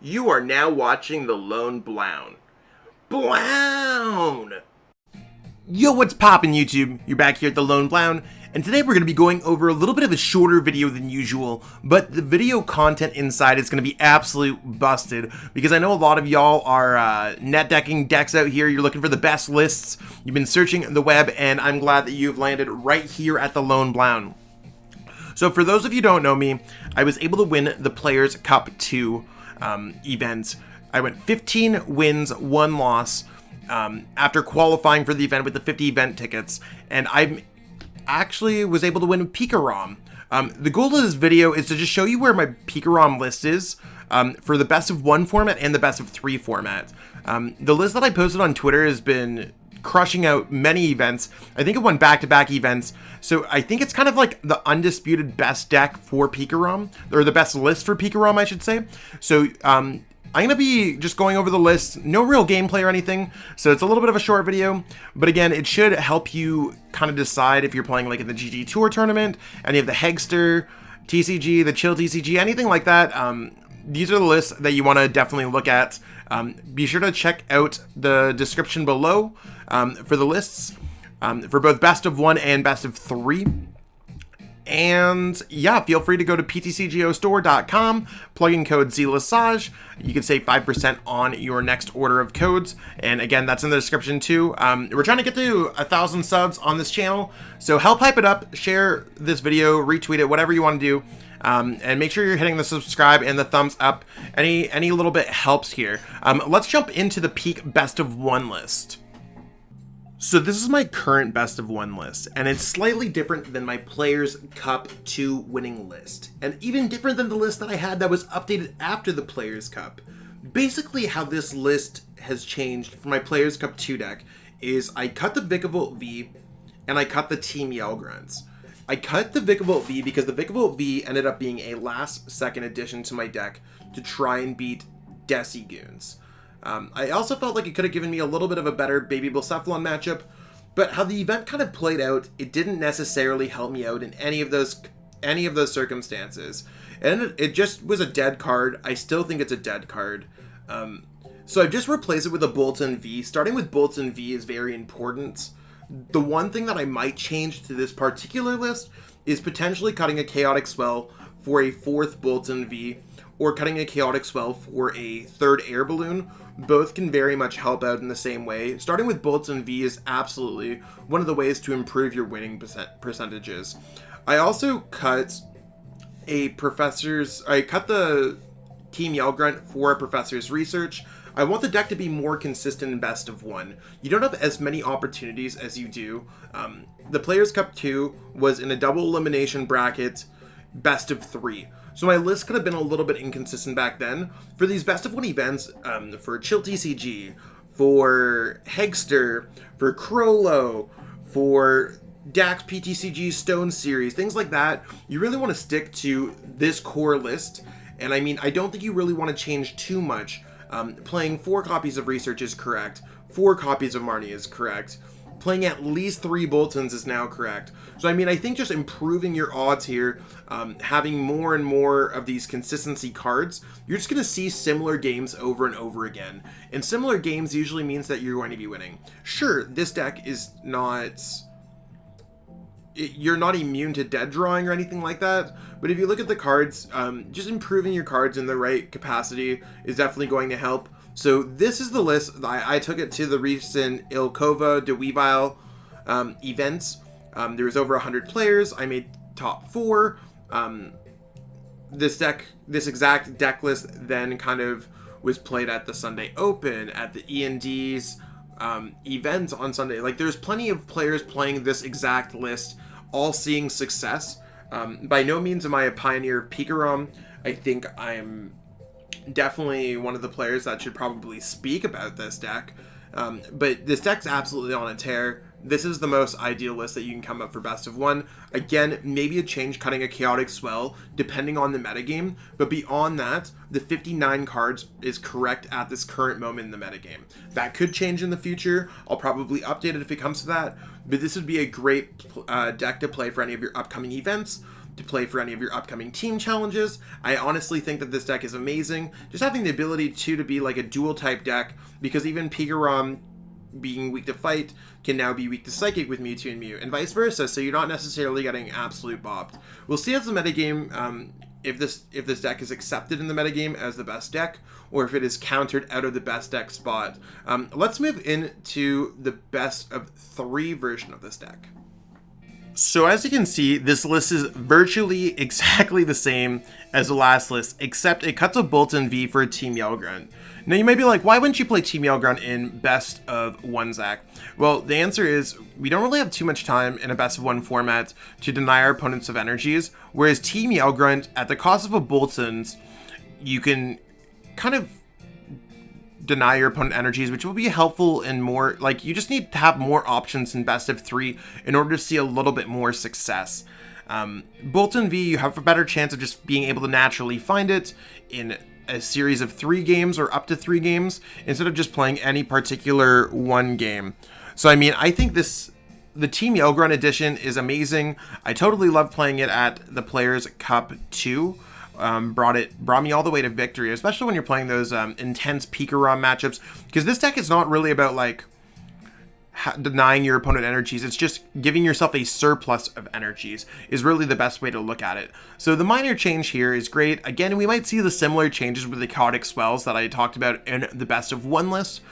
You are now watching the Lone Blown. Blown! Yo, what's poppin' YouTube? You're back here at the Lone Blown, and today we're going to be going over a little bit of a shorter video than usual, but the video content inside is going to be absolute busted, because I know a lot of y'all are net decking decks out here. You're looking for the best lists. You've been searching the web, and I'm glad that you've landed right here at the Lone Blown. So for those of you who don't know me, I was able to win the Players Cup 2 event. I went 15 wins, 1 loss after qualifying for the event with the 50 event tickets, and I actually was able to win PikaRom. The goal of this video is to just show you where my PikaRom list is for the best of 1 format and the best of 3 format. The list that I posted on Twitter has been crushing out many events. I think it won back-to-back events, so I think it's kind of like the undisputed best deck for PikaRom, or the best list for PikaRom, I should say. So I'm going to be just going over the list, no real gameplay or anything, so it's a little bit of a short video, but again, it should help you kind of decide if you're playing like in the GG Tour tournament, any of the Hegster, TCG, the Chill TCG, anything like that. These are the lists that you want to definitely look at. Be sure to check out the description below for the lists for both best of 1 and best of 3. And yeah, feel free to go to PTCGO plug in code ZLassage. You can save 5% on your next order of codes. And again, that's in the description too. We're trying to get to 1,000 subs on this channel, so help hype it up, share this video, retweet it, whatever you want to do. And make sure you're hitting the subscribe and the thumbs up. Any little bit helps here. Let's jump into the peak best of 1 list. So this is my current best of 1 list, and it's slightly different than my Players Cup 2 winning list, and even different than the list that I had that was updated after the Players Cup. Basically how this list has changed for my Players Cup 2 deck is I cut the Vikavolt V and I cut the Team Yellgrunts. I cut the Vikavolt V because the Vikavolt V ended up being a last-second addition to my deck to try and beat Decigoons. I also felt like it could have given me a little bit of a better Baby Blacephalon matchup, but how the event kind of played out, it didn't necessarily help me out in any of those circumstances. And it just was a dead card. I still think it's a dead card. So I've just replaced it with a Boltund V. Starting with Boltund V is very important. The one thing that I might change to this particular list is potentially cutting a Chaotic Swell for a 4th Boltund V, or cutting a Chaotic Swell for a 3rd Air Balloon. Both can very much help out in the same way. Starting with Boltund V is absolutely one of the ways to improve your winning percentages. I also cut I cut the Team Yellgrunt for a Professor's Research. I want the deck to be more consistent in best of 1. You don't have as many opportunities as you do. The Players Cup 2 was in a double elimination bracket, best of 3. So my list could have been a little bit inconsistent back then. For these best of 1 events, for Chill TCG, for Hegster, for Crollo, for Dax PTCG Stone Series, things like that, you really want to stick to this core list. And I mean, I don't think you really want to change too much. Playing 4 copies of Research is correct. 4 copies of Marnie is correct. Playing at least 3 Boltunds is now correct. So I mean, I think just improving your odds here, having more and more of these consistency cards, you're just going to see similar games over and over again. And similar games usually means that you're going to be winning. Sure, this deck is not... You're not immune to dead drawing or anything like that, but if you look at the cards, just improving your cards in the right capacity is definitely going to help. So this is the list. I took it to the recent Ilkova de Weavile events. There was over 100 players. I made top 4. This exact deck list then kind of was played at the Sunday Open, at the E&D's event on Sunday. Like, there's plenty of players playing this exact list, all seeing success. By no means am I a pioneer of PikaRom. I think I'm definitely one of the players that should probably speak about this deck. But this deck's absolutely on a tear. This is the most ideal list that you can come up for best of 1. Again, maybe a change cutting a Chaotic Swell depending on the metagame, but beyond that, the 59 cards is correct at this current moment in the metagame. That could change in the future. I'll probably update it if it comes to that, but this would be a great deck to play for any of your upcoming events. to play for any of your upcoming team challenges. I honestly think that this deck is amazing. Just having the ability to be like a dual type deck, because even PikaRom being weak to fight can now be weak to psychic with Mewtwo and Mew, and vice versa, so you're not necessarily getting absolute bopped. We'll see as the metagame if this deck is accepted in the metagame as the best deck, or if it is countered out of the best deck spot. Let's move into the best of 3 version of this deck. So as you can see, this list is virtually exactly the same as the last list, except it cuts a Boltund V for Team Yellgrunt. Now you may be like, why wouldn't you play Team Yellgrunt in best of 1, Zach? Well, the answer is we don't really have too much time in a best of 1 format to deny our opponents of energies, whereas Team Yellgrunt, at the cost of a Boltund, you can kind of deny your opponent energies, which will be helpful in more, like, you just need to have more options in best of 3 in order to see a little bit more success. Boltund V, you have a better chance of just being able to naturally find it in a series of 3 games or up to 3 games instead of just playing any particular 1 game. So I mean, I think the Team Yellgrunt edition is amazing. I totally love playing it at the Players Cup 2. Brought me all the way to victory, especially when you're playing those intense PikaRom matchups, because this deck is not really about like denying your opponent energies. It's just giving yourself a surplus of energies is really the best way to look at it. So the minor change here is great. Again, we might see the similar changes with the Chaotic Swells that I talked about in the best of 1 list,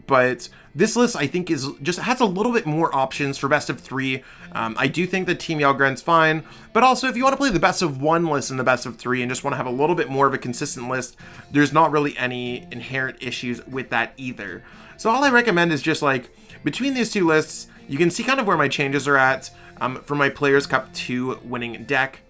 but this list I think is just has a little bit more options for best of 3. I do think that Team Yellgrunt's fine, but also if you want to play the best of 1 list in the best of 3 and just want to have a little bit more of a consistent list, there's not really any inherent issues with that either. So all I recommend is just like, between these 2 lists, you can see kind of where my changes are at for my Players Cup 2 winning deck.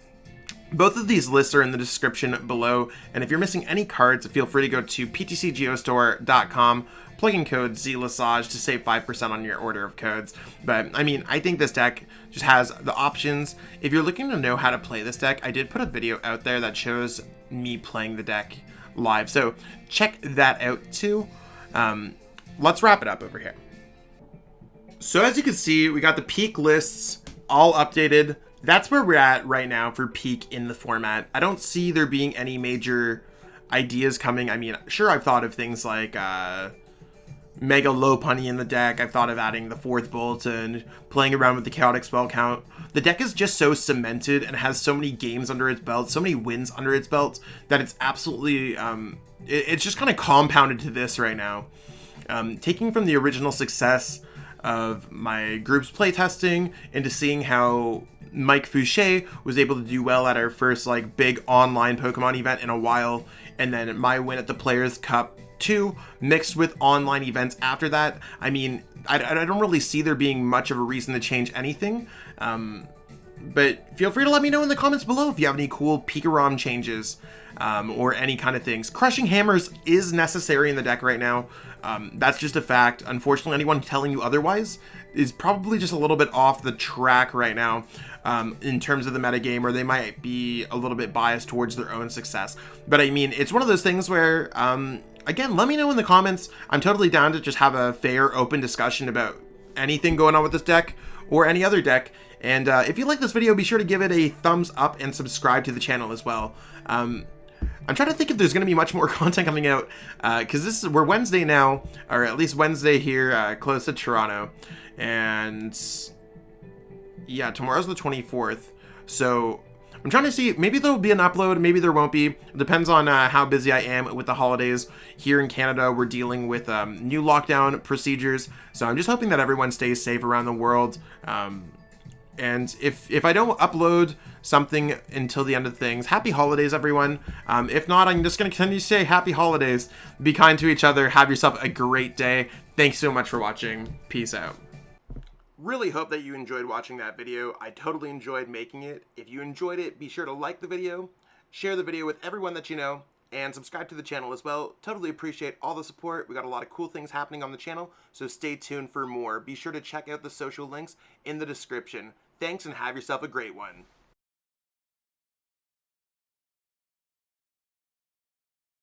Both of these lists are in the description below, and if you're missing any cards, feel free to go to PTCGO plug in code ZLASAGE to save 5% on your order of codes. But I mean, I think this deck just has the options. If you're looking to know how to play this deck, I did put a video out there that shows me playing the deck live, so check that out too. Let's wrap it up over here. So as you can see, we got the peak lists all updated. That's where we're at right now for peak in the format. I don't see there being any major ideas coming. I mean, sure, I've thought of things like Mega Lopunny in the deck. I've thought of adding the 4th Boltund, playing around with the Chaotic Swell count. The deck is just so cemented and has so many games under its belt, so many wins under its belt, that it's absolutely, it's just kind of compounded to this right now. Taking from the original success of my group's playtesting into seeing how Mike Fouché was able to do well at our first like big online Pokemon event in a while, and then my win at the Players Cup 2 mixed with online events after that. I mean, I don't really see there being much of a reason to change anything, but feel free to let me know in the comments below if you have any cool PikaRom changes or any kind of things. Crushing Hammers is necessary in the deck right now. That's just a fact. Unfortunately, anyone telling you otherwise is probably just a little bit off the track right now in terms of the metagame, or they might be a little bit biased towards their own success. But I mean, it's one of those things where, again, let me know in the comments. I'm totally down to just have a fair, open discussion about anything going on with this deck or any other deck. And if you like this video, be sure to give it a thumbs up and subscribe to the channel as well. I'm trying to think if there's going to be much more content coming out, because we're Wednesday now, or at least Wednesday here, close to Toronto, and yeah, tomorrow's the 24th, so I'm trying to see, maybe there'll be an upload, maybe there won't be. It depends on how busy I am with the holidays. Here in Canada, we're dealing with new lockdown procedures, so I'm just hoping that everyone stays safe around the world. And if I don't upload something until the end of things, happy holidays, everyone. If not, I'm just going to continue to say happy holidays. Be kind to each other. Have yourself a great day. Thanks so much for watching. Peace out. Really hope that you enjoyed watching that video. I totally enjoyed making it. If you enjoyed it, be sure to like the video, share the video with everyone that you know, and subscribe to the channel as well. Totally appreciate all the support. We got a lot of cool things happening on the channel, so stay tuned for more. Be sure to check out the social links in the description. Thanks and have yourself a great one.